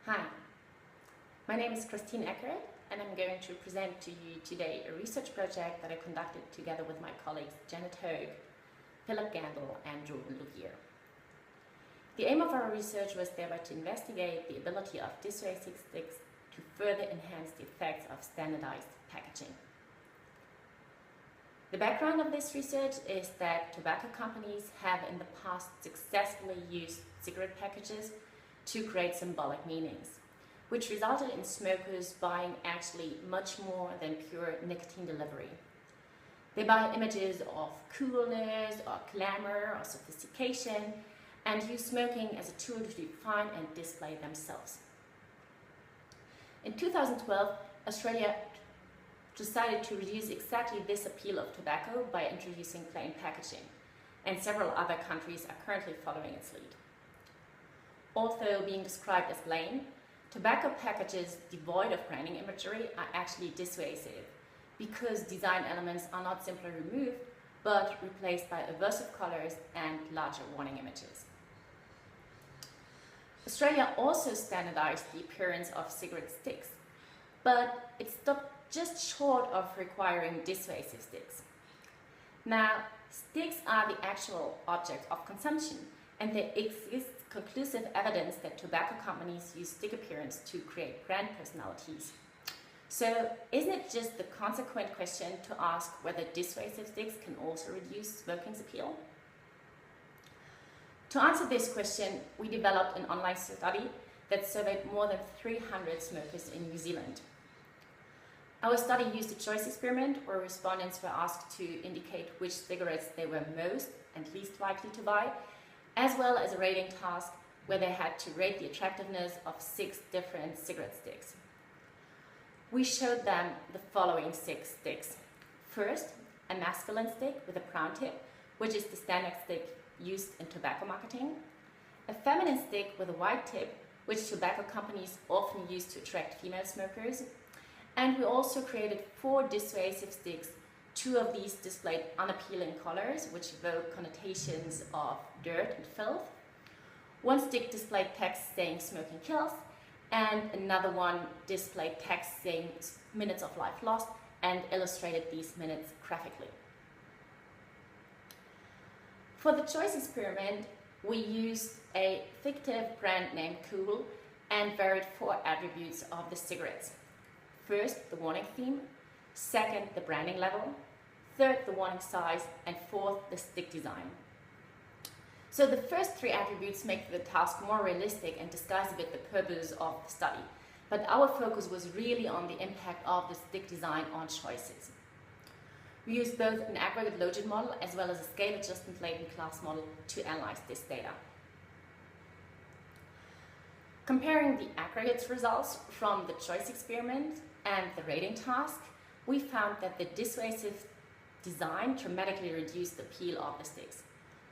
Hi, my name is Eckert and I'm going to present to you today a research project that I conducted together with my colleagues Hoek, Gendall and Jordan. The aim of our research was thereby to investigate the ability of dissuasive sticks to further enhance the effects of standardized packaging. The background of this research is that tobacco companies have in the past successfully used cigarette packages to create symbolic meanings, which resulted in smokers buying actually much more than pure nicotine delivery. They buy images of coolness or glamour or sophistication and use smoking as a tool to define and display themselves. In 2012, Australia decided to reduce exactly this appeal of tobacco by introducing plain packaging, and several other countries are currently following its lead. Although being described as plain, tobacco packages devoid of branding imagery are actually dissuasive because design elements are not simply removed but replaced by aversive colors and larger warning images. Australia also standardized the appearance of cigarette sticks, but it stopped just short of requiring dissuasive sticks. Now, sticks are the actual object of consumption, and there exists conclusive evidence that tobacco companies use stick appearance to create brand personalities. So, isn't it just the consequent question to ask whether dissuasive sticks can also reduce smoking's appeal? To answer this question, we developed an online study that surveyed more than 300 smokers in New Zealand. Our study used a choice experiment where respondents were asked to indicate which cigarettes they were most and least likely to buy, as well as a rating task where they had to rate the attractiveness of 6 different cigarette sticks. We showed them the following 6 sticks. First, a masculine stick with a brown tip, which is the standard stick used in tobacco marketing. A feminine stick with a white tip, which tobacco companies often use to attract female smokers. And we also created 4 dissuasive sticks. 2 of these displayed unappealing colors, which evoke connotations of dirt and filth. 1 stick displayed text saying "smoking kills," and another one displayed text saying "minutes of life lost" and illustrated these minutes graphically. For the choice experiment, we used a fictive brand name Cool and varied 4 attributes of the cigarettes. First, the warning theme. Second, the branding level. Third, the warning size. And fourth, the stick design. So the first 3 attributes make the task more realistic and disguise a bit the purpose of the study. But our focus was really on the impact of the stick design on choices. We used both an aggregate logit model as well as a scale-adjusted latent class model to analyze this data. Comparing the aggregate results from the choice experiment and the rating task, we found that the dissuasive design dramatically reduced the appeal of the sticks.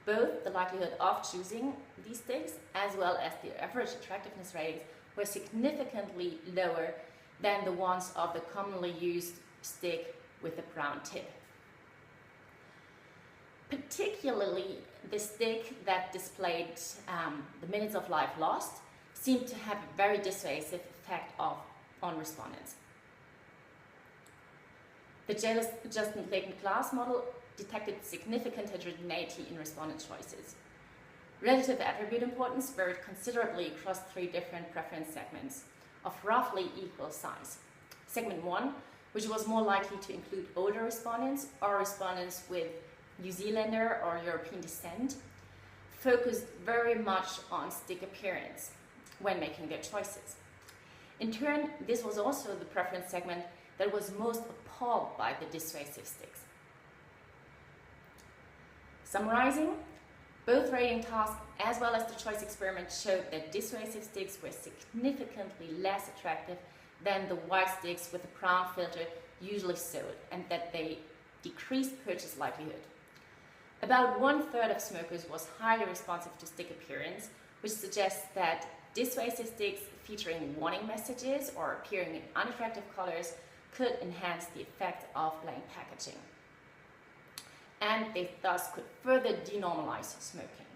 Both the likelihood of choosing these sticks as well as the average attractiveness ratings were significantly lower than the ones of the commonly used stick with a brown tip. Particularly, the stick that displayed the minutes of life lost seemed to have a very dissuasive effect on respondents. The scale-adjusted latent class model detected significant heterogeneity in respondent choices. Relative attribute importance varied considerably across 3 different preference segments of roughly equal size. Segment 1, which was more likely to include older respondents or respondents with New Zealander or European descent, focused very much on stick appearance when making their choices. In turn, this was also the preference segment that was most appalled by the dissuasive sticks. Summarizing, both rating tasks as well as the choice experiment showed that dissuasive sticks were significantly less attractive than the white sticks with a brown filter usually sold, and that they decreased purchase likelihood. About 1/3 of smokers was highly responsive to stick appearance, which suggests that dissuasive sticks featuring warning messages or appearing in unattractive colors could enhance the effect of plain packaging. And they thus could further denormalize smoking.